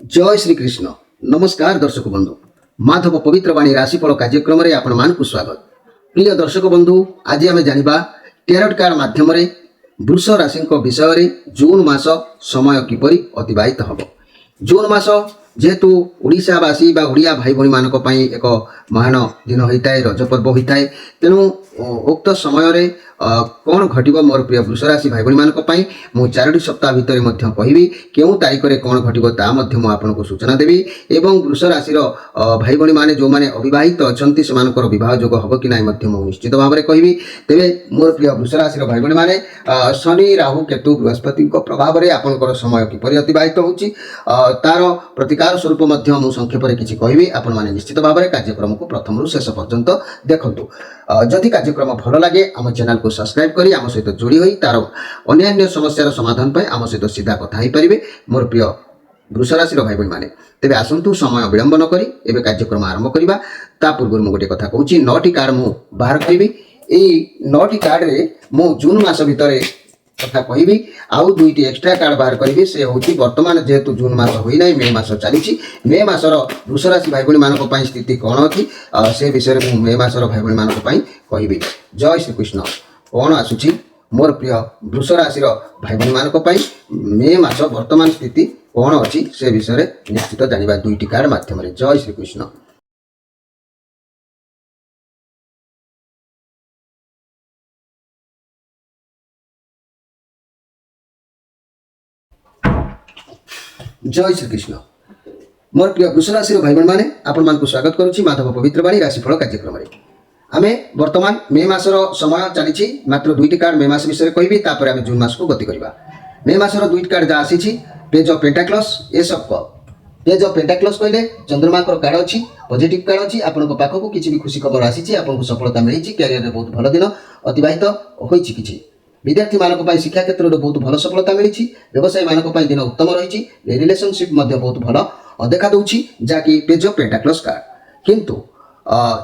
जय श्री कृष्ण। नमस्कार दर्शक बंधु, माधव पवित्र वाणी राशिफल कार्यक्रम में आपण मानक स्वागत। प्रिय दर्शक बंधु, आज आम जाना टेरट कार्ड माध्यम वृष राशि विषय जून मास समय किपरि अतिबाहित हम। जून मास जेहेतु ओडिशावासी बा ओडिया भाई भाई मानक पई एक महान दिन होता है, रज पर्व होता है। तेणु उक्त समय कौन घटो मोर प्रिय वृष राशि भाई भाई मानक पई मु 4 सप्ताह भितर मध्य कहबी केउ तारीख रे कौन घटो ता मध्य मु आपनको सूचना देबी। एवं वृष राशि भाई भाई माने जो माने अविवाहित अछंती सेमानकर विवाह योग हबो कि नाइ मध्य मु निश्चित भाव में कहबी। तेबे मोर प्रिय वृष राशि भाई भाई माने शनि राहु केतु बृहस्पति प्रभाव में आपनकर समय किपरि अतिबाहित होउची तार प्रतिकार स्वरूप मध्य मु संक्षेप रे किछि कहबी। आपण माने निश्चित भाव में कार्यक्रम को प्रथम रु शेष पर्यंत देखंतु। जदि कार्यक्रम भल लगे आम चैनल को सब्सक्राइब करी आम सहित जोड़ी होई तार अन्य समस्यार समाधान पाई आम सहित सीधा कथा ही परिबे मोर प्रिय वृष राशि भाई भाई माने। तेबे आसंतु समय विलंब न करी एबे कार्यक्रम आरंभ करिबा। ता पूर्व मु गोटे कथा कहूची, 9टी कार्ड मु बाहर करिबी। एई 9टी कार्ड रे मु जून मास भितरे कथा कहबी। आउ 2टी एक्स्ट्रा कार्ड बाहर करिबी। से होची वर्तमान जेहेतु जून मास होई नै, मे मास चलीची। मे मासर वृष राशि भाई भाई मानक पई स्थिति कोन अछि से विषय मु मे मासर भाई भाई मानक पई कहबी। जय श्री कृष्ण। कौन आसुची मोर प्रिय वृष राशि भाई भाई मानक पई मे मास वर्तमान स्थिति कौन अच्छी से विषय निश्चित जानिबा 2टी कार्ड माध्यम। जय श्री कृष्ण। जय श्री कृष्ण। मोर प्रिय वृष राशि भाई भाई आपण मानक स्वागत करुच्ची माधव पवित्र वाणी राशिफल कार्यक्रम में। आमे वर्तमान मे मासर समय चली मात्र 2टी कार्ड मे मास विषय कहबी, तापर आमे जून मास को गति करबा। मे मासर 2टी कार्ड जा आसी page of pentacles ace of cup. Page of pentacles कहले चंद्रमा को कार्ड अछि, पॉजिटिव कार्ड अछि। आपन को पाखो को किछि भी खुशी खबर आसी, आपन को सफलता मिली, कैरियर रे बहुत भलो दिन अतिबाहित होईछि। किछि विद्यार्थी मानक पई शिक्षा क्षेत्र रे बहुत भलो सफलता मिली। व्यवसायी मानक पई दिन उत्तम रहिछि। रिलेशनशिप मध्ये बहुत भलो देखा दउछि जाकि पेज ऑफ पेंटाक्लस कार्ड। किंतु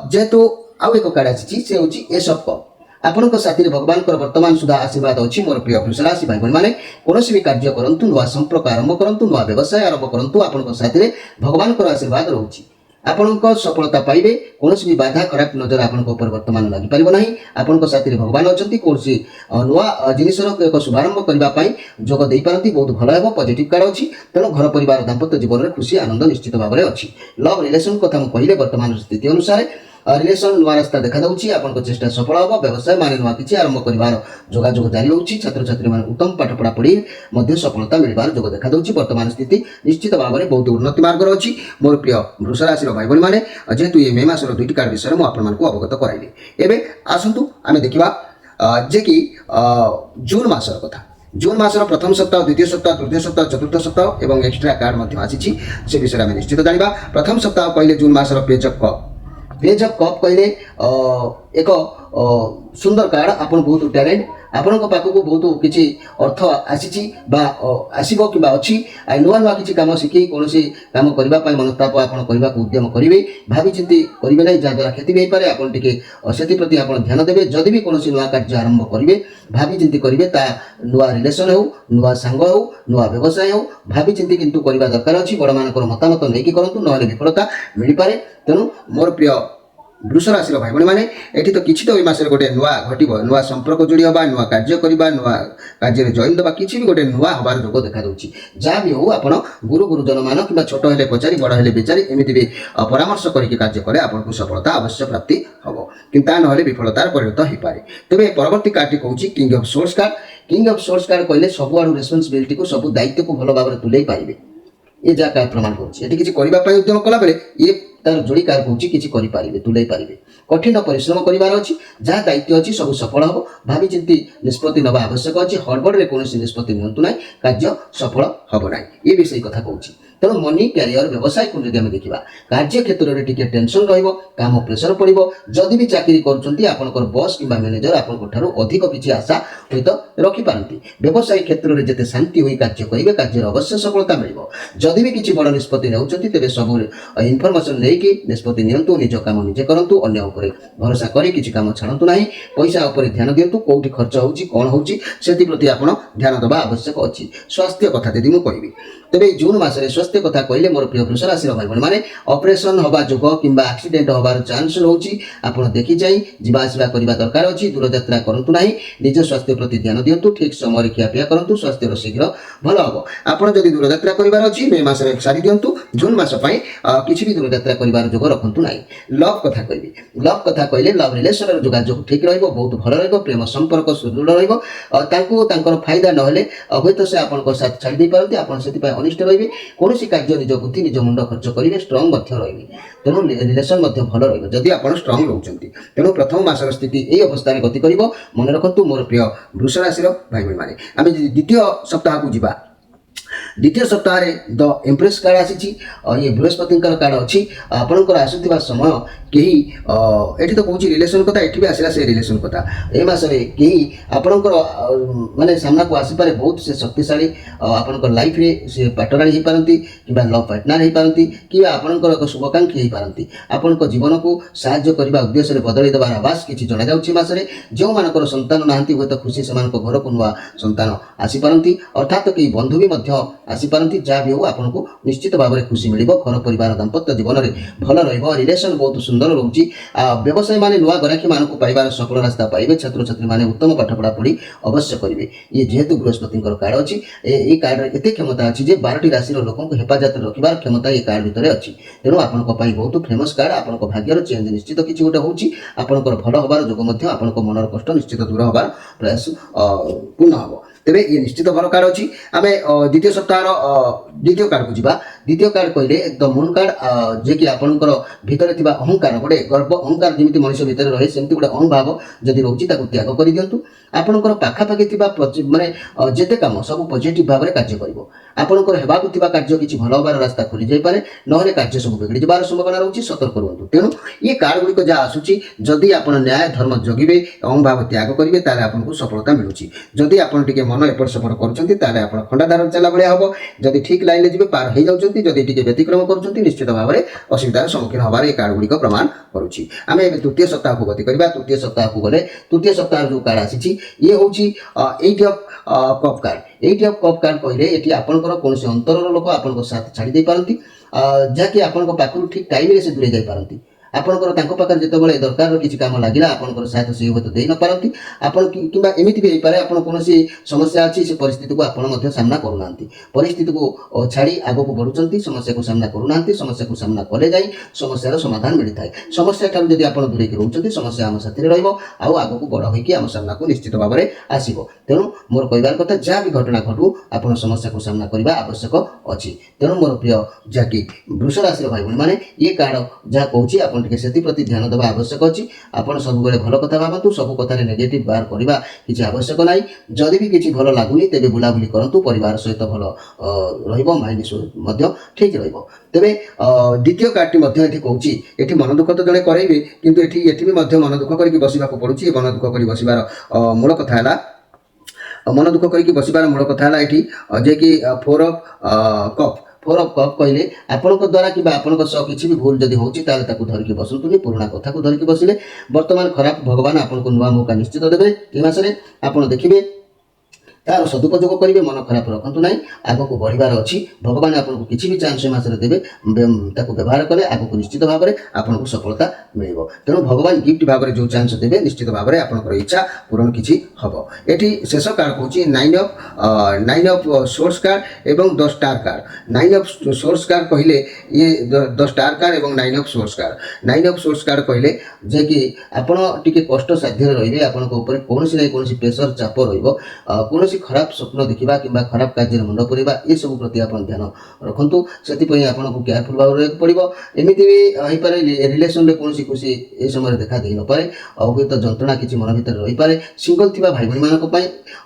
जेहेतु आउ एक कार्ड आसी से होची एस ऑफ कप। आपनक साथी भगवान वर्तमान सुधा आशीर्वाद अच्छी। मोर प्रिय वृष राशि भाई भाई कौन भी कार्य करंतु, नुआ संपर्क आरंभ करंतु, नुआ व्यवसाय आरंभ करंतु, आपनक साथी भगवान आशीर्वाद रोची। आपनक सफलता पाइबे। कौन भी बाधा खराब नजर आपनक ऊपर वर्तमान लगी पारिबो नाही। आपनक साथी भगवान अछंती। कौन नुआ जिनिसर एक शुभारंभ करबा पई जोग देई पारंती। बहुत भलो हेबो। पॉजिटिव कार्ड अछि। तेणु घर परिवार दाम्पत्य जीवन में खुशी आनंद निश्चित भाव में अच्छी। लव रिलेशन कथा मु कहिले वर्तमान स्थिति अनुसार रिलेशन नुआ रास्ता देखा दउछि। आपन को चेष्टा सफल होबो। व्यवसाय माने नुआ किछि आरंभ करिवार जोगाजोग जारी रहउछि। छात्र छात्री माने उत्तम पाठ पढ़ा पढ़ी मध्ये सफलता मिलबार जोग देखा दउछि। वर्तमान स्थिति निश्चित भाव में बहुत उन्नति मार्ग अछि। मोर प्रिय वृष राशि भाई भाई माने जेहेतु ये मे मासर 2टी कार्ड विषय मु आपन मानकु अवगत कराइली। एबे आसंतु आमे देखिबा जे कि जून मासर कथा। जून मासर प्रथम सप्ताह, द्वितीय सप्ताह, तृतीय सप्ताह, चतुर्थ सप्ताह एवं एक्स्ट्रा कार्ड मध्ये आसी से विषय आमे निश्चित जानिबा। प्रथम सप्ताह कहले जून मासर page of cup. Page of cup कहले एक सुंदर कार्ड। आपन बहुत टैलेंट, आपन को पाखो को बहुत किछि अर्थ आसीची बा आसीबो किबा अछि। आ नुआ नुआ किछि काम सिखि कोनोसी काम करबा पय मनस्ताप आपन करबा को उद्यम करिवे। भाबी चिंती करिवे नै जा द्वारा क्षति नै पारे। आपन टिके सेति प्रति आपन ध्यान देबे। जदि भी कोनोसी नुआ कार्य आरंभ करिवे भाबी चिंती करिवे। ता नुआ रिलेशन हो, नुआ संग हो, नुआ व्यवसाय हो, भाबी चिंती किंतु करबा दरकार अछि। बड़ मानकर मतामत नै कि करंतु, नहले विफलता मिलि पारे। तेणु मोर प्रिय वृष राशि भाई भाई माने एठी तो किछि तो ए मासरे गोटे नुआ घटिबो। नुआ संपर्क जोड़ी हबा, नुआ कार्य करबा, नुआ कार्य रे जॉइन दबा, किछि भी गोटे नुआ हबार जोग देखा दउछि। जा भी हो आपण गुरु गुरुजन मान किबा छोट हेले पचारी, बड़ हेले बेचारी एमिति भी परामर्श करिके कार्य करे आपनको सफलता अवश्य प्राप्ति हबो। किंतु नहले विफलतार परिणत होई पारे। तबे परवर्ती कार्डटी कहूछि king of swords card. King of swords card कहले सब आडू रेस्पोंसिबिलिटी को, सब दायित्व को भलो भाबरे तुलै पारिबे। ये जा कार्ड प्रमाण करूछि। एठी किछि करिबा पय उद्यम कला बेले ये तार जोड़ी कार्ड कहूछि किछि करि पारिबे, तुलै पारिबे। कठिन परिश्रम करिवार अछि। जहाँ दायित्व अछि सब सफल हबो। भाबी चिंती निष्पत्ति नबा आवश्यक अछि। हड़बड़ रे कोनोसी निष्पत्ति नियंतु नाही, कार्य सफल हबो नाही। ये विषय कथा कहूछि। तेणु मनी कैरियर व्यवसाय को जदि आमे देखिबा, कार्य क्षेत्र रे टिके टेंशन रहइबो, काम प्रेशर पड़िबो। जदि भी चाकरी करूछंती आपनकर बॉस किबा मैनेजर आपनकर ठारो अधिक किछि आशा होइत रखि पारंती। व्यवसाय क्षेत्र रे जते शांति होई कार्य करिवे, कार्य अवश्य सफलता मिलिबो। जदि भी किछि बड़ निष्पत्ति नेउछंती तेबे सब इन्फॉर्मेशन लेके निष्पत्ति नियंतु। निज काम निजे करंतु। अन्य ऊपर भरोसा करी किछि काम छाड़ंतु नाही। पैसा ऊपर ध्यान दियंतु। कोउठी खर्च होउछि, कोन होउछि सेति प्रति आपण ध्यान दबा आवश्यक अछि। स्वास्थ्य कथा यदि मु कहिबी तेबे जून मासरे स्वास्थ्य स्वास्थ्य कथा कहले मोर प्रिय वृष राशि भाई बहन माने ऑपरेशन हवा जोग किंबा एक्सीडेंट हबार चांस रहउची आपण देखि जाई जीवा आसीबा करबा दरकार अछि दूर यात्रा करंतु नाही निज स्वास्थ्य प्रति ध्यान दियंतु ठीक समय खिया पिया करंतु स्वास्थ्य रो शीघ्र भल हबो आपण जदि दूर यात्रा करिवार अछि मे मास रे सारी दियंतु जून मास पई किछि भी दूर यात्रा करिवार जोग रखंतु नाही लव कथा कहले लव रिलेशन रो जोगाजोग ठीक रहइबो बहुत भल रहइबो प्रेम संपर्क सुदृढ़ रहइबो तांको तांकर फायदा नहले होयतो से आपनको साथ छाड़ी दे पारती आपण सेति पय अनिष्ट रहिबे कोनोसी कार्य निज बुद्धि निज मुंड खर्च करिवे स्ट्रांग मध्य रहिबे तेणु रिलेशन मध्य भल रहिबो जदि आपण स्ट्रांग रहउचंती तेणु प्रथम मासर स्थिति एई अवस्था रे गति करिवो मन रखंतु मोर प्रिय वृष राशि रो भाई बहन माने आमे द्वितीय सप्ताह को जिबा द्वितीय सप्ताह रे द एम्प्रेस कार्ड आसी ये बृहस्पति कार्ड अच्छी आपणकर आसुवा समय कहीं एठी तो कहूँ रिलेशन कथा एठी भी आसला से रिलेशन कथा ए मासरे कहीं आपणकर माने सामना को आसी पारे बहुत से शक्तिशाली आपणकर लाइफ रे से पार्टनर ही पारंती किबा लव पार्टनर ही पारंती किबा आपणकर एक शुभकांक्षी ही पारंती आपणकर जीवन को सहाय्य करबा उद्देश्य रे बदली देबार आवास किछि जणा जाउछि मासरे जो मानकर संतान नाहंती होय तो खुशी समान को घर को नुआ संतान आसी पारंती अर्थात कि बंधु भी मध्य आसी पारंती जा भी हो आपनको निश्चित भाव में खुशी मिलिबो घर परिवार दाम्पत्य जीवन रे भल रहइबो रिलेशन बहुत सुंदर रहउछि व्यवसाय माने नुआ ग्राहकी मानक पाइबार सफल रास्ता पाइबे छात्र छात्री माने उत्तम पाठ पढ़ा पढ़ी अवश्य करिवे ये जेहेतु बृहस्पति कार्ड अछि ए कार्ड रे एते क्षमता अछि जे 12टी राशि रो लोकन को हेफाजत रखिबार क्षमता ए कार्ड भितरे अछि तेणु आपनको पई बहुत फेमस कार्ड आपनको भाग्यर चेंज निश्चित किछि गोटे होउछि आपनकर भल होबार जोग मध्य आपनको मनर कष्ट निश्चित दूर होबार प्रयास पूर्ण हबो तेबे ये निश्चित भल कार्ड अछि आमे द्वितीय सप्ताह द्वितीय कार्ड को जिबा द्वितीय कार्ड कहले द मून कार्ड जे कि आपनकर भितरे थिबा अहंकार गोटे गर्व अहंकार जेमिति मनुष्य भितरे रहे सेमति गोटे अहंभाव जदि रहउछि ताको त्याग करि दियंतु आपनकर पाखा पाखि थिबा माने जेते काम सब पॉजिटिव भाव रे कार्य करिवो आपनकर हेबाकु थिबा कार्य किछि भल होबार रास्ता खुली जाय पारे नहले कार्य सब बिगड़ी जबार संभावना रहउछि सतर्क रहंतु तेनु ये कार्ड गुडी को जा आसुछि जदि आपण न्याय धर्म जगिबे अहंभाव त्याग करिवे ताले आपनको सफलता मिलुछि जदि आपण टिके मन एपट सपट करूछंती ताले आपण खंडाधार चला बळिया हबो जदि ठीक लाइन ले जिबे पार हे जाउछंती जदि टिके व्यतिक्रम करूछंती निश्चित भाव रे असुविधार सम्मुखीन होबार ए कार्ड गुडी को प्रमाण करूछि आमे तृतीय सप्ताह को गति करबा तृतीय सप्ताह को गले तृतीय सप्ताह जो कार्ड आसीछि ये होछि 8 of cup card 8 of cup card कहले एठी आपनकर कोनसे अंतरर लोक आपनको साथ छाडी दे पारंती जाकि आपनको पाखरु ठीक टाइम रे से दूरे जाय पारंती आपनकर तांको पाखर जेतेबेले दरकार किछि काम लागिला आपनकर सहायता से होत देई न पारंती आपन किबा एमिति भी पारे आपन कोनोसी समस्या अछि से परिस्थिति को आपन मध्य सामना करूनांती परिस्थिति को छाड़ी आगो को बढ़ुचंती समस्या को सामना करूनांती समस्या को सामना कले जाई समस्यार समाधान मिलि थाए समस्या ठार जदि आपन दूरे के रहउचंती समस्या हम साथी रहइबो आउ आगो को बड़ होई कि हम सामना को निश्चित भाव रे आसीबो तेनु मोर कहबार कथा जा भी घटना घटू आपन समस्या को सामना करबा आवश्यक अछि तेनु मोर प्रिय जाकी वृष राशि भाई बहन माने ये कार्ड जा कहूची आपन टिके सेति प्रति ध्यान देबा आवश्यक अछि आपण सब बेले भलो कथा भाबंतु सब कथा रे नेगेटिव बार करबा किछि आवश्यक नाही जदि भी किछि भलो लागुनी तेबे बुलाबुली करंतु परिवार सहित भलो रहइबो माइंड मध्य ठीक रहइबो तेबे द्वितीय कार्डटी मध्य एठी कहूची एठी मन दुख तो जणे करैबे किंतु एठी भी मध्य मन दुख करिकि बसिबा को पडुची मन दुख करि बसिबार मूल कथा हला मन दुख करिकि बसिबार मूल कथा हला एठी जे कि 4 ऑफ कप कहले आपनक द्वारा कि आपनक सह किछि भी भूल जदि होउची ताले ताकू धरिकि बसंतुनी पुराना कथा को धरिकि बसिले वर्तमान खराब भगवान आपनको नुवा मौका निश्चित देबे ए मासरे आपण देखिबे तार सदुपयोग करेंगे मन खराब रखु ना आग को बढ़िबार अच्छी भगवान आपको किसी भी चांस मसरे देवे व्यवहार कले आग को निश्चित भाव में आपको सफलता मिल तेणु भगवान गिफ्ट भाव में जो चांस देवे निश्चित भाव में आपंकर इच्छा पूरण किसी हम ये शेष कार्ड कौन 9 ऑफ सोर्स कार्ड एवं 10 star card 9 of swords card कहले ये 10 स्टार कार्ड एवं 9 of swords card 9 of swords card कहले जे कि आपण टिके कष्ट साध्य रहिबे आपनक ऊपर कोनोसी नै कोनोसी प्रेशर चाप रहइबो कोनोसी खराब स्वप्न देखा कि खराब कार्य मुंड पूरा ये सब प्रति आप ध्यान रखु से आपको केयरफुल भाव रहा पड़ो एमती भी हो पारे रिलेशन में कौन खुशी ये समय देखा दे न पारे हूँ तो जंत्रणा किसी मन भर रही पारे सिंगल थी भाई भाई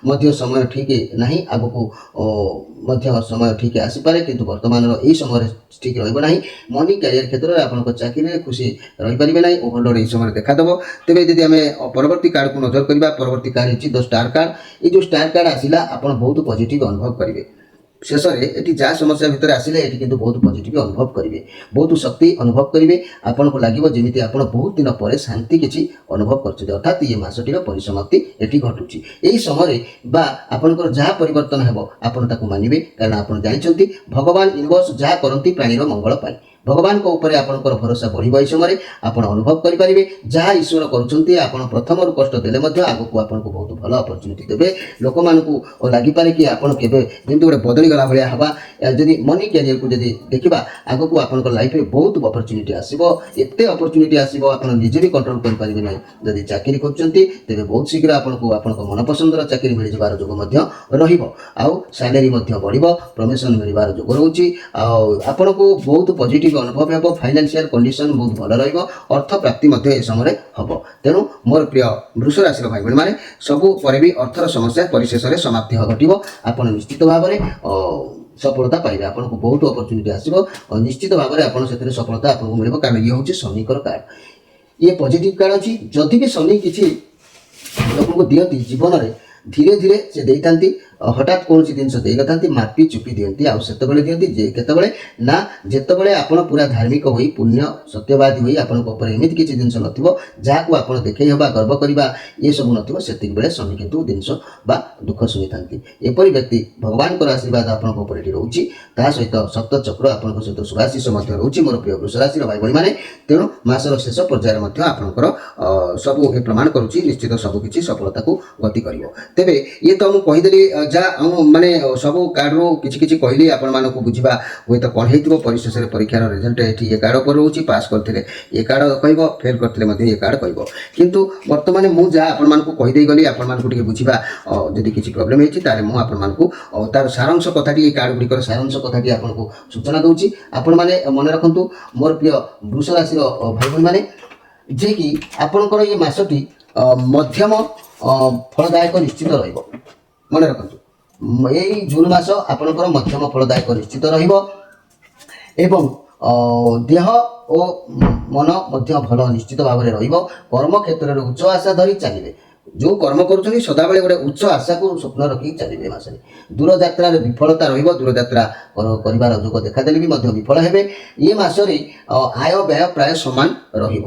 मान समय ठीक ना आग को समय ठीक आसीपे कि बर्तमान यही समय ठीक रहा मनी कैरियर क्षेत्र में आप चाकरी खुशी रही पारे ना ओभरलोड यही समय देखादेव तेज जब आम परवर्ती कार्ड को नजर करवा परवर्ती कार्ड 10 स्टार कार्ड ये जो स्टार कार्ड आसिला आप बहुत पॉजिटिव अनुभव करेंगे ଶେଷରେ ଏଠି ଯାହା ସମସ୍ୟା ଭିତରେ ଆସିଲେ ଏଠି କିନ୍ତୁ ବହୁତ ପଜିଟିଭ ଅନୁଭବ କରିବେ, ବହୁତ ଶକ୍ତି ଅନୁଭବ କରିବେ। ଆପଣଙ୍କୁ ଲାଗିବ ଯେମିତି ଆପଣ ବହୁତ ଦିନ ପରେ ଶାନ୍ତି କିଛି ଅନୁଭବ କରୁଛନ୍ତି, ଅର୍ଥାତ୍ ଏ ମାସଟିର ପରିସମାପ୍ତି ଏଠି ଘଟୁଛି। ଏହି ସମୟରେ ବା ଆପଣଙ୍କର ଯାହା ପରିବର୍ତ୍ତନ ହେବ ଆପଣ ତାକୁ ମାନିବେ, କାରଣ ଆପଣ ଜାଣିଛନ୍ତି ଭଗବାନ ୟୁନିଭର୍ସ ଯାହା କରନ୍ତି ପ୍ରାଣୀର ମଙ୍ଗଳ ପାଇଁ। ଭଗବାନଙ୍କ ଉପରେ ଆପଣଙ୍କର ଭରସା ବଢ଼ିବ। ଏହି ସମୟରେ ଆପଣ ଅନୁଭବ କରିପାରିବେ ଯାହା ଈଶ୍ୱର କରୁଛନ୍ତି, ଆପଣ ପ୍ରଥମରୁ କଷ୍ଟ ଦେଲେ ମଧ୍ୟ ଆଗକୁ ଆପଣଙ୍କୁ ବହୁତ ଭଲ ଅପରଚ୍ୟୁନିଟି ଦେବେ। ଲୋକମାନଙ୍କୁ ଲାଗିପାରେ କି ଆପଣ କେବେ ଯେମିତି ଗୋଟେ ବଦଳିଗଲା ଭଳିଆ ହେବା। ଯଦି ମନି କ୍ୟାରିୟରକୁ ଯଦି ଦେଖିବା, ଆଗକୁ ଆପଣଙ୍କ ଲାଇଫରେ ବହୁତ ଅପରଚ୍ୟୁନିଟି ଆସିବ, ଏତେ ଅପରଚ୍ୟୁନିଟି ଆସିବ ଆପଣ ନିଜେ ବି କଣ୍ଟ୍ରୋଲ କରିପାରିବେ ନାହିଁ। ଯଦି ଚାକିରି କରୁଛନ୍ତି ତେବେ ବହୁତ ଶୀଘ୍ର ଆପଣଙ୍କୁ ଆପଣଙ୍କ ମନପସନ୍ଦର ଚାକିରି ମିଳିଯିବାର ଯୋଗ ମଧ୍ୟ ରହିବ, ଆଉ ସାଲାରୀ ମଧ୍ୟ ବଢ଼ିବ, ପ୍ରମୋସନ୍ ମିଳିବାର ଯୋଗ ରହୁଛି, ଆଉ ଆପଣଙ୍କୁ ବହୁତ ପଜିଟିଭ ଅନୁଭବ ହେବ। ଫାଇନାନ୍ସିଆଲ କଣ୍ଡିସନ ବହୁତ ଭଲ ରହିବ, ଅର୍ଥ ପ୍ରାପ୍ତି ମଧ୍ୟ ଏ ସମୟରେ ହେବ। ତେଣୁ ମୋର ପ୍ରିୟ ବୃଷ ରାଶିର ଭାଇ ଭଉଣୀମାନେ, ସବୁ ପରେ ବି ଅର୍ଥର ସମସ୍ୟା ପରିଶେଷରେ ସମାପ୍ତି ଘଟିବ। ଆପଣ ନିଶ୍ଚିତ ଭାବରେ ସଫଳତା ପାଇବେ, ଆପଣଙ୍କୁ ବହୁତ ଅପରଚ୍ୟୁନିଟି ଆସିବ, ନିଶ୍ଚିତ ଭାବରେ ଆପଣ ସେଥିରେ ସଫଳତା ଆପଣଙ୍କୁ ମିଳିବ, କାରଣ ଇଏ ହେଉଛି ଶନିଙ୍କର କାର୍ଡ। ଇଏ ପଜିଟିଭ କାର୍ଡ ଅଛି। ଯଦି ବି ଶନି କିଛି ଲୋକଙ୍କୁ ଦିଅନ୍ତି ଜୀବନରେ, ଧୀରେ ଧୀରେ ସେ ଦେଇଥାନ୍ତି, ହଠାତ୍ କୌଣସି ଜିନିଷ ଦେଇନଥାନ୍ତି, ମାପି ଚୁପି ଦିଅନ୍ତି। ଆଉ ସେତେବେଳେ ଦିଅନ୍ତି ଯେ କେତେବେଳେ ନା ଯେତେବେଳେ ଆପଣ ପୁରା ଧାର୍ମିକ ହୋଇ ପୁଣ୍ୟ ସତ୍ୟବାଦୀ ହୋଇ ଆପଣଙ୍କ ଉପରେ ଏମିତି କିଛି ଜିନିଷ ନଥିବ ଯାହାକୁ ଆପଣ ଦେଖେଇ ହେବା, ଗର୍ବ କରିବା ଏସବୁ ନଥିବ, ସେତିକି ବେଳେ ଶନି କିନ୍ତୁ ଜିନିଷ ବା ଦୁଃଖ ଶୁଣିଥାନ୍ତି। ଏପରି ବ୍ୟକ୍ତି ଭଗବାନଙ୍କର ଆଶୀର୍ବାଦ ଆପଣଙ୍କ ଉପରେ ଏଠି ରହୁଛି, ତାହା ସହିତ ସପ୍ତ ଚକ୍ର ଆପଣଙ୍କ ସହିତ ଶୁଭାଶିଷ ମଧ୍ୟ ରହୁଛି ମୋର ପ୍ରିୟ ବୃଷ ରାଶିର ଭାଇ ଭଉଣୀମାନେ। ତେଣୁ ମାସର ଶେଷ ପର୍ଯ୍ୟାୟରେ ମଧ୍ୟ ଆପଣଙ୍କର ସବୁ ପ୍ରମାଣ କରୁଛି ନିଶ୍ଚିତ ସବୁ କିଛି ସଫଳତାକୁ ଗତି କରିବ। ତେବେ ଇଏ ତ ମୁଁ କହିଦେଲି ଯାହା ମାନେ ସବୁ କାର୍ଡରୁ କିଛି କିଛି କହିଲି ଆପଣମାନଙ୍କୁ ବୁଝିବା ହୁଏତ କ'ଣ ହେଇଥିବ। ପରିଶେଷରେ ପରୀକ୍ଷାର ରେଜଲ୍ଟ ଏଠି ଏ କାର୍ଡ ଉପରେ ରହୁଛି। ପାସ୍ କରିଥିଲେ ଏ କାର୍ଡ କହିବ, ଫେଲ୍ କରିଥିଲେ ମଧ୍ୟ ଏ କାର୍ଡ କହିବ। କିନ୍ତୁ ବର୍ତ୍ତମାନ ମୁଁ ଯାହା ଆପଣମାନଙ୍କୁ କହିଦେଇ ଗଲି, ଆପଣମାନଙ୍କୁ ଟିକେ ବୁଝିବା ଯଦି କିଛି ପ୍ରୋବ୍ଲେମ୍ ହେଇଛି ତାହେଲେ ମୁଁ ଆପଣମାନଙ୍କୁ ତାର ସାରାଂଶ କଥାଟି, ଏ କାର୍ଡ ଗୁଡ଼ିକର ସାରାଂଶ କଥାଟି ଆପଣଙ୍କୁ ସୂଚନା ଦେଉଛି। ଆପଣମାନେ ମନେ ରଖନ୍ତୁ ମୋର ପ୍ରିୟ ବୃଷ ରାଶିର ଭାଇ ଭଉଣୀମାନେ, ଯେ କି ଆପଣଙ୍କର ଏ ମାସଟି ମଧ୍ୟମ ଫଳଦାୟକ ନିଶ୍ଚିତ ରହିବ। ମନେ ରଖନ୍ତୁ ଏଇ ଜୁନ ମାସ ଆପଣଙ୍କର ମଧ୍ୟମ ଫଳଦାୟକ ନିଶ୍ଚିତ ରହିବ, ଏବଂ ଦେହ ଓ ମନ ମଧ୍ୟ ଭଲ ନିଶ୍ଚିତ ଭାବରେ ରହିବ। କର୍ମ କ୍ଷେତ୍ରରେ ଉଚ୍ଚ ଆଶା ଧରି ଚାଲିବେ। ଯେଉଁ କର୍ମ କରୁଛନ୍ତି ସଦାବେଳେ ଗୋଟେ ଉଚ୍ଚ ଆଶାକୁ ସ୍ୱପ୍ନ ରଖିକି ଚାଲିବେ। ଏ ମାସରେ ଦୂରଯାତ୍ରାରେ ବିଫଳତା ରହିବ, ଦୂରଯାତ୍ରା କରିବାର ଯୋଗ ଦେଖାଦେଲେ ବି ମଧ୍ୟ ବିଫଳ ହେବେ। ଏ ମାସରେ ଆୟ ବ୍ୟୟ ପ୍ରାୟ ସମାନ ରହିବ,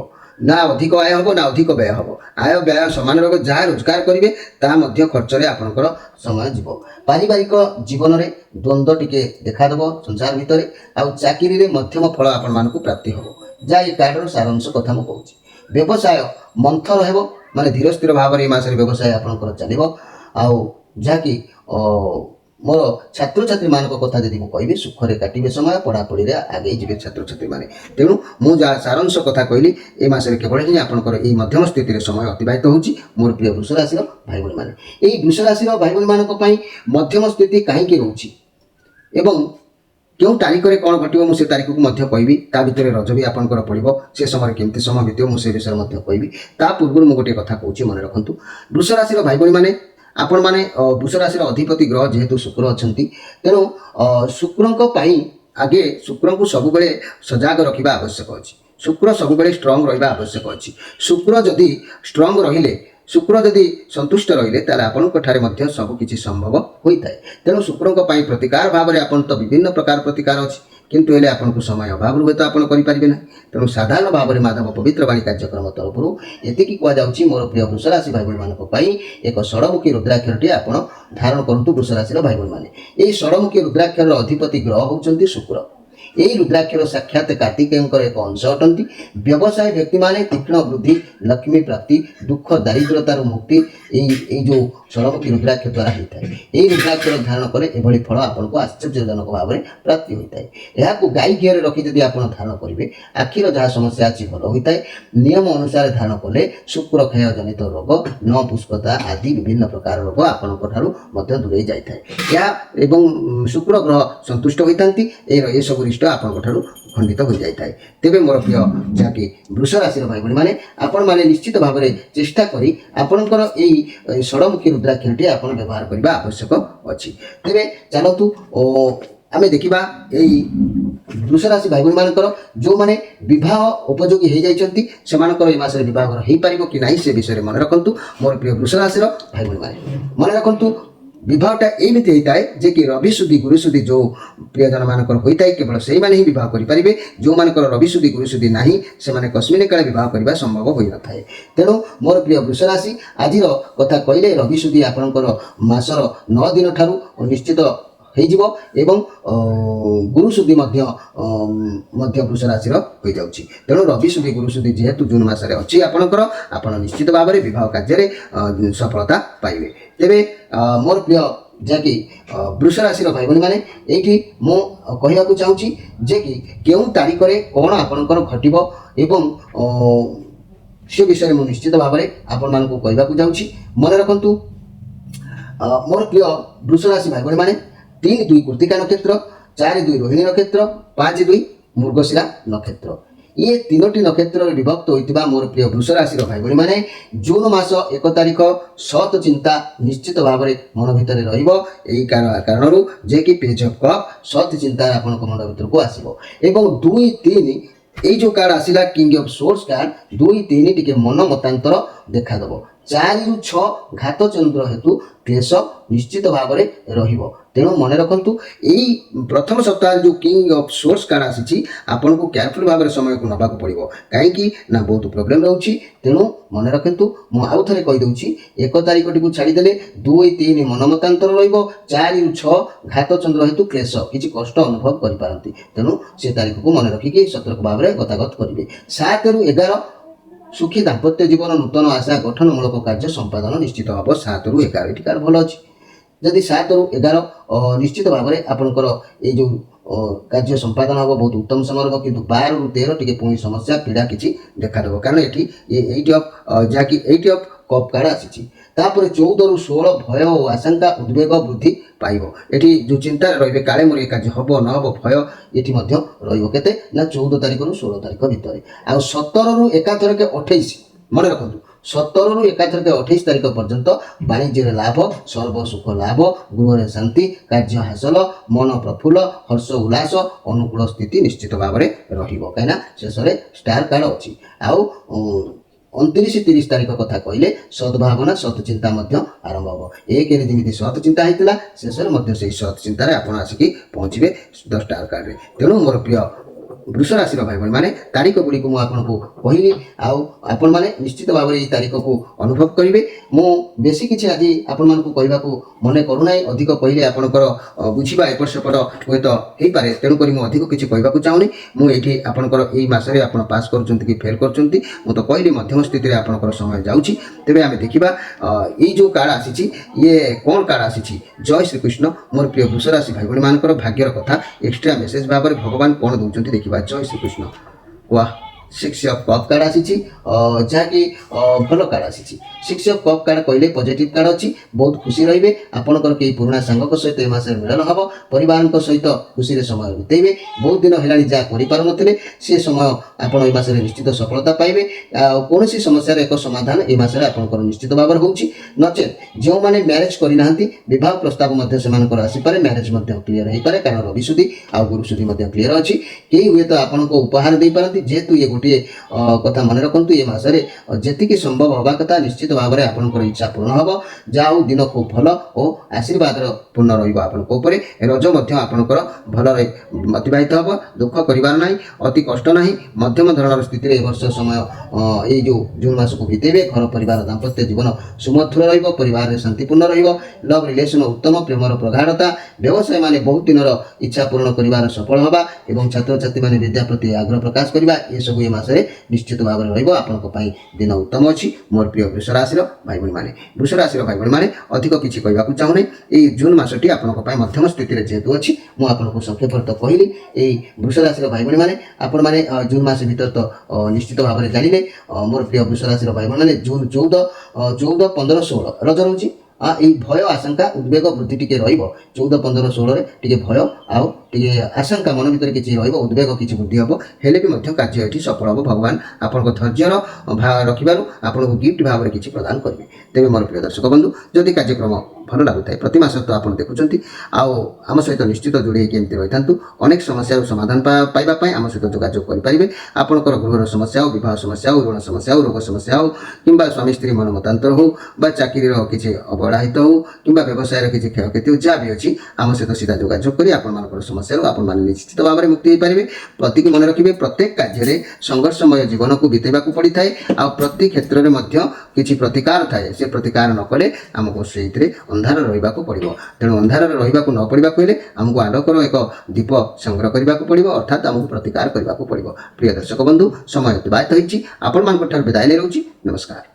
ନା ଅଧିକ ଆୟ ହେବ ନା ଅଧିକ ବ୍ୟୟ ହେବ। ଆୟ ବ୍ୟୟ ସମାନ ରହିବ। ଯାହା ରୋଜଗାର କରିବେ ତାହା ମଧ୍ୟ ଖର୍ଚ୍ଚରେ ଆପଣଙ୍କର ସମୟ ଯିବ। ପାରିବାରିକ ଜୀବନରେ ଦ୍ୱନ୍ଦ୍ୱ ଟିକେ ଦେଖାଦେବ ସଂସାର ଭିତରେ, ଆଉ ଚାକିରିରେ ମଧ୍ୟମ ଫଳ ଆପଣମାନଙ୍କୁ ପ୍ରାପ୍ତି ହେବ। ଯାହା ଏ କାର୍ଡର ସାରାଂଶ କଥା ମୁଁ କହୁଛି। ବ୍ୟବସାୟ ମନ୍ଥର ହେବ, ମାନେ ଧୀର ସ୍ଥିର ଭାବରେ ଏ ମାସରେ ବ୍ୟବସାୟ ଆପଣଙ୍କର ଚାଲିବ। ଆଉ ଯାହାକି ମୋର ଛାତ୍ରଛାତ୍ରୀମାନଙ୍କ କଥା ଯଦି ମୁଁ କହିବି, ସୁଖରେ କାଟିବେ ସମୟ, ପଢ଼ାପଢ଼ିରେ ଆଗେଇ ଯିବେ ଛାତ୍ରଛାତ୍ରୀମାନେ। ତେଣୁ ମୁଁ ଯାହା ସାରାଂଶ କଥା କହିଲି, ଏ ମାସରେ କେବଳ ହିଁ ଆପଣଙ୍କର ଏହି ମଧ୍ୟମ ସ୍ଥିତିରେ ସମୟ ଅତିବାହିତ ହେଉଛି ମୋର ପ୍ରିୟ ବୃଷ ରାଶିର ଭାଇ ଭଉଣୀମାନେ। ଏହି ବୃଷ ରାଶିର ଭାଇ ଭଉଣୀମାନଙ୍କ ପାଇଁ ମଧ୍ୟମ ସ୍ଥିତି କାହିଁକି ରହୁଛି ଏବଂ କେଉଁ ତାରିଖରେ କ'ଣ ଘଟିବ ମୁଁ ସେ ତାରିଖକୁ ମଧ୍ୟ କହିବି। ତା ଭିତରେ ରଜ ବି ଆପଣଙ୍କର ପଡ଼ିବ, ସେ ସମୟରେ କେମିତି ସମୟ ବିତିବ ମୁଁ ସେ ବିଷୟରେ ମଧ୍ୟ କହିବି। ତା ପୂର୍ବରୁ ମୁଁ ଗୋଟିଏ କଥା କହୁଛି, ମନେ ରଖନ୍ତୁ ବୃଷ ରାଶିର ଭାଇ ଭଉଣୀମାନେ, ଆପଣମାନେ ବୃଷ ରାଶିର ଅଧିପତି ଗ୍ରହ ଯେହେତୁ ଶୁକ୍ର ଅଛନ୍ତି, ତେଣୁ ଶୁକ୍ରଙ୍କ ପାଇଁ ଆଗେ ଶୁକ୍ରଙ୍କୁ ସବୁବେଳେ ସଜାଗ ରଖିବା ଆବଶ୍ୟକ ଅଛି। ଶୁକ୍ର ସବୁବେଳେ ଷ୍ଟ୍ରଙ୍ଗ ରହିବା ଆବଶ୍ୟକ ଅଛି। ଶୁକ୍ର ଯଦି ଷ୍ଟ୍ରଙ୍ଗ ରହିଲେ, ଶୁକ୍ର ଯଦି ସନ୍ତୁଷ୍ଟ ରହିଲେ, ତାହେଲେ ଆପଣଙ୍କ ଠାରେ ମଧ୍ୟ ସବୁ କିଛି ସମ୍ଭବ ହୋଇଥାଏ। ତେଣୁ ଶୁକ୍ରଙ୍କ ପାଇଁ ପ୍ରତିକାର ଭାବରେ ଆପଣ ତ ବିଭିନ୍ନ ପ୍ରକାର ପ୍ରତିକାର ଅଛି, କିନ୍ତୁ ହେଲେ ଆପଣଙ୍କୁ ସମୟ ଅଭାବରୁ ହୁଏତ ଆପଣ କରିପାରିବେ ନାହିଁ। ତେଣୁ ସାଧାରଣ ଭାବରେ ମାଧବ ପବିତ୍ର ବାଣୀ କାର୍ଯ୍ୟକ୍ରମ ତରଫରୁ ଏତିକି କୁହାଯାଉଛି, ମୋର ପ୍ରିୟ ବୃଷ ରାଶି ଭାଇ ଭଉଣୀମାନଙ୍କ ପାଇଁ ଏକ ଷଡ଼ମୁଖୀ ରୁଦ୍ରାକ୍ଷରଟି ଆପଣ ଧାରଣ କରନ୍ତୁ ବୃଷ ରାଶିର ଭାଇ ଭଉଣୀମାନେ। ଏହି ଷଡ଼ମୁଖୀ ରୁଦ୍ରାକ୍ଷରର ଅଧିପତି ଗ୍ରହ ହେଉଛନ୍ତି ଶୁକ୍ର। ଏହି ରୁଦ୍ରାକ୍ଷର ସାକ୍ଷାତ କାର୍ତ୍ତିକେୟଙ୍କର ଏକ ଅଂଶ ଅଟନ୍ତି। ବ୍ୟବସାୟ ବ୍ୟକ୍ତିମାନେ ତୀକ୍ଷ୍ଣ ବୃଦ୍ଧି, ଲକ୍ଷ୍ମୀ ପ୍ରାପ୍ତି, ଦୁଃଖ ଦାରିଦ୍ରତାର ମୁକ୍ତି ଏଇ ଯେଉଁ ଷଡ଼ମୁଖୀ ରୁଦ୍ରାକ୍ଷ ଦ୍ୱାରା ହୋଇଥାଏ। ଏହି ରୁଦ୍ରାକ୍ଷର ଧାରଣ କଲେ ଏଭଳି ଫଳ ଆପଣଙ୍କୁ ଆଶ୍ଚର୍ଯ୍ୟଜନକ ଭାବରେ ପ୍ରାପ୍ତି ହୋଇଥାଏ। ଏହାକୁ ଗାଈ ଘିଅରେ ରଖି ଯଦି ଆପଣ ଧାରଣ କରିବେ, ଆଖିର ଯାହା ସମସ୍ୟା ଅଛି ଭଲ ହୋଇଥାଏ। ନିୟମ ଅନୁସାରେ ଧାରଣ କଲେ ଶୁକ୍ରକ୍ଷୟ ଜନିତ ରୋଗ, ନପୁଷ୍ପତା ଆଦି ବିଭିନ୍ନ ପ୍ରକାର ରୋଗ ଆପଣଙ୍କ ଠାରୁ ମଧ୍ୟ ଦୂରେଇ ଯାଇଥାଏ। ଏହା ଏବଂ ଶୁକ୍ର ଗ୍ରହ ସନ୍ତୁଷ୍ଟ ହୋଇଥାନ୍ତି। ଏସବୁ ରିଷ୍ଟ ଆପଣଙ୍କ ଠାରୁ ଖଣ୍ଡିତ ହୋଇଯାଇଥାଏ। ତେବେ ମୋର ପ୍ରିୟ ଯାହାକି ବୃଷ ରାଶିର ଭାଇ ଭଉଣୀମାନେ, ଆପଣମାନେ ନିଶ୍ଚିତ ଭାବରେ ଚେଷ୍ଟା କରି ଆପଣଙ୍କର ଏଇ ଷଡ଼ମୁଖୀ ରୁଦ୍ରାକ୍ଷରଟି ଆପଣ ବ୍ୟବହାର କରିବା ଆବଶ୍ୟକ ଅଛି। ତେବେ ଚାଲନ୍ତୁ ଆମେ ଦେଖିବା ଏଇ ବୃଷ ରାଶି ଭାଇ ଭଉଣୀମାନଙ୍କର ଯେଉଁମାନେ ବିବାହ ଉପଯୋଗୀ ହୋଇଯାଇଛନ୍ତି ସେମାନଙ୍କର ଏ ମାସରେ ବିବାହର ହୋଇପାରିବ କି ନାହିଁ ସେ ବିଷୟରେ ମନେ ରଖନ୍ତୁ ମୋର ପ୍ରିୟ ବୃଷ ରାଶିର ଭାଇ ଭଉଣୀମାନେ। ମନେ ରଖନ୍ତୁ विवाहटा एमती होता है जे कि रवि शुद्धि गुरु शुद्धि जो प्रियजन मानकर होता है केवल से ही विवाह करेंगे। जो मानकर रवि शुद्धि गुरु शुद्धि ना से कस्मिन काले विवाह करने संभव हो न था। तेणु मोर प्रिय वृष राशि आज कथा कहले रवि शुद्धि आपंकर मासर 9 दिन ठारू निश्चित हो एवं गुरु शुद्धि वृष राशि हो जाऊँगी। तेणु रवि शुद्धि गुरु शुद्धि जेहेतु जून मसरे अच्छी आपणकर आपण निश्चित भाव में विवाह कार्य सफलता पाइबे। तेरे मोर प्रिय जहाँकि वृष राशि भाई भाई मैंने ये कहवाक चाहूँगी जे कि केउं तारीख में कौन आपणकर घटब एवं से विषय मुझे निश्चित भाव में आपण मानक कहवाक जाऊँगी। मन रखु मोर प्रिय वृष राशि भाई भाई मैंने 3-2 कृतिका नक्षत्र, 4-2 रोहिणी नक्षत्र, 5-2 मृगशिरा नक्षत्र ये 3टी नक्षत्र विभक्त होता मोर प्रिय वृष राशि भाई भाई मैंने जून मास 1 तारिख सत चिंता निश्चित भाव में मन भितर रही कारण जे कि पेज ऑफ कप सत चिंता आप मन भर को आसो। 2-3 ये जो कार्ड आसला किंग ऑफ सोर्स कार्ड 2-3 टिके मन मतांतर देखादेव। 4-6 घात चंद्र हेतु क्लेश निश्चित भाव में रहिबो। तेणु मन रखु यही प्रथम सप्ताह जो किंग ऑफ सोर्स कार्ड आसी आपन को केयरफुल भाव में समय को नबाक पड़ो कहीं ना बहुत प्रोब्लेम रोचे। तेणु मन रखु मुझे कहीदे 1 तारिख टी छाड़देले 2-3 मन मतांतर रो 4-6 घात चंद्र हेतु क्लेश किसी कष्ट अनुभव करें। तेणु से तारीख को मन रखिकी सतर्क भाव में गतागत करेंगे। 7-11 सुखी दाम्पत्य जीवन नूतन आशा गठनमूलक कार्य संपादन निश्चित हम। 7-11 ये कार्ड भल अच्छी जदि 7-11 निश्चित भाव में आपंकर ये जो कार्य संपादन हम बहुत उत्तम समय रहा कि 12-13 टी पुणी समस्या पीड़ा किसी देखादेव कारण ये 8 ऑफ कप कार्ड आसी। 14-16 भय और आशंका उद्वेग वृद्धि पाइब। ये जो चिंता रे काले मोर ये कार्य हम न हम भय ये रते ना 14 तारिख 16 तारिख भितर आ 17 एकाथर के 28 मन रखु 17 एकाथर के 28 तारिख पर्यंत वाणिज्य लाभ सर्व सुख लाभ गृह शांति कार्य हासिल मन प्रफुल्ल हर्ष उल्लास अनुकूल स्थिति निश्चित भाव में रही शेष में स्टार कार्ड अच्छी। आउ 29-30 तारिख कथा कहले सद्भावना सत चिंता आरंभ हम। 1 जमी सत चिंता होता शेष में से सत चिंतार आप आसिक पहुँचे 10 स्टार कार्ड में। तेणु मोर प्रिय वृष राशि भाई भाई मैंने तारीख गुड़ी मुझे कहली आपण मैंने निश्चित भाव में तारीख को अनुभव करेंगे। मु बेसी किसी आज आपण कहवाक मन करूना अधिक कहले आपंकर बुझा एपट सेपट हे तो हो पाए। तेणुक अधिक किसी कहवाक चाहूनी मुझे आपंकर यही मसरे आप पास कर फेल कर तो कहली मध्यम स्थित में आपंकर समय जाऊँगी। तेरे आम देखा ये जो कार्ड आसी ये कौन कार्ड आसी जय श्रीकृष्ण मोर प्रिय वृष राशि भाई भाई मानकर भाग्यर कथा एक्सट्रा मेसेज भाव में भगवान कौन दौरान देखा। जय श्रीकृष्ण वाह 6 ऑफ कप कार्ड आसी जहाँकि भल कार्ड आसी 6 ऑफ कप कार्ड कहले पॉजिटिव कार्ड अच्छी बहुत खुशी रे आपंकर कई पुराना सांग सहित ए मास मिलन हम परिवार सहित खुशी समय बितेबे। बहुत दिन है जहाँ कर से समय आप निश्चित सफलता पाइबे। कौन सी समस्या एक समाधान ए मासरे आपंकर निश्चित भाव में होची नचेत जो मैंने मैरेज करना विवाह प्रस्ताव से आसीपे मैरेज क्लीयर हो पाए कारण रवि शुद्धि आ गुरु शुद्धि क्लीयर अच्छी कई हुए तो आपन को उपहार दे पारती जेहेतु ये गोटे कथा मन रखु ये मासरे जी संभव हवा कथा निश्चित भाव में आपंकर इच्छा पूर्ण हम जाऊ दिन खूब भल और आशीर्वाद पूर्ण रही रज आपंकर भल अतिबाहित हम दुख करार ना अति कष्ट ना मध्यम धरण स्थित वर्ष समय ये जो जून मास को बीतेबे घर परिवार दाम्पत्य जीवन सुमधुर रहिबो शांतिपूर्ण रहिबो लव रिलेशन उत्तम प्रेमर प्रगाढ़ता व्यवसाय माने बहुत दिन इच्छा पूर्ण कर सफल हवा एवं छात्र छात्री माने विद्या प्रति आग्रह प्रकाश करवा ये सब ये मासरे निश्चित भाव में रहिबो आपनको पई दिन उत्तम अछि। मोर प्रिय वृष राशि भाई भाई माने वृष राशि भाई भाई माने अधिक किछि कहबाकू चाहू नै ए जून मासटी आपनको पई मध्यम स्थिति रे जेतु अछि मु आपनको संक्षेप तो कहली ए वृष राशि भाई भाई माने आपण माने जून मास भीतर तो निश्चित भाव में जानिले मोर प्रिय वृष राशि भाई भाई माने जून 14 15 16 रज रहउछि भय आशंका उद्वेग वृद्धि टी रौदह 15 16 टे भय आउ टे आशंका मन भर किसी उद्वेग किसी वृद्धि हम हेले भी कार्य ये सफल हम भगवान आपण धैर्यर रखिबार आपन को गिफ्ट भाव में किसी प्रदान करेंगे। तेज मोर प्रिय दर्शक बंधु जदि कार्यक्रम ଭଲ ଲାଗୁଥାଏ ପ୍ରତି ମାସ ତ ଆପଣ ଦେଖୁଛନ୍ତି ଆଉ ଆମ ସହିତ ନିଶ୍ଚିତ ଯୋଡ଼ି ହେଇକି ଏମିତି ରହିଥାନ୍ତୁ ଅନେକ ସମସ୍ୟାର ସମାଧାନ ପାଇବା ପାଇଁ ଆମ ସହିତ ଯୋଗାଯୋଗ କରିପାରିବେ ଆପଣଙ୍କର ଗୃହର ସମସ୍ୟା ହେଉ ବିବାହ ସମସ୍ୟା ହେଉ ଋଣ ସମସ୍ୟା ହେଉ ରୋଗ ସମସ୍ୟା ହେଉ କିମ୍ବା ସ୍ୱାମୀ ସ୍ତ୍ରୀ ମନ ମତାନ୍ତର ହେଉ ବା ଚାକିରିର କିଛି ଅବହେଳିତ ହେଉ କିମ୍ବା ବ୍ୟବସାୟର କିଛି କ୍ଷୟକ୍ଷତି ହେଉ ଯାହା ବି ଅଛି ଆମ ସହିତ ସିଧା ଯୋଗାଯୋଗ କରି ଆପଣମାନଙ୍କର ସମସ୍ୟାରୁ ଆପଣମାନେ ନିଶ୍ଚିତ ଭାବରେ ମୁକ୍ତି ହେଇପାରିବେ ପ୍ରତିକୁ ମନେ ରଖିବେ ପ୍ରତ୍ୟେକ କାର୍ଯ୍ୟରେ ସଂଘର୍ଷମୟ ଜୀବନକୁ ବିତେଇବାକୁ ପଡ଼ିଥାଏ ଆଉ ପ୍ରତି କ୍ଷେତ୍ରରେ ମଧ୍ୟ କିଛି ପ୍ରତିକାର ଥାଏ ସେ ପ୍ରତିକାର ନ କଲେ ଆମକୁ ସେଇଥିରେ ଅନ୍ଧାର ରହିବାକୁ ପଡ଼ିବ ତେଣୁ ଅନ୍ଧାରରେ ରହିବାକୁ ନ ପଡ଼ିବାକୁ ହେଲେ ଆମକୁ ଆଲୋକର ଏକ ଦୀପ ସଂଗ୍ରହ କରିବାକୁ ପଡ଼ିବ ଅର୍ଥାତ୍ ଆମକୁ ପ୍ରତିକାର କରିବାକୁ ପଡ଼ିବ ପ୍ରିୟ ଦର୍ଶକ ବନ୍ଧୁ ସମୟ ଅତିବାହିତ ହୋଇଛି ଆପଣମାନଙ୍କଠାରୁ ବିଦାୟ ନେଇ ରହୁଛି ନମସ୍କାର।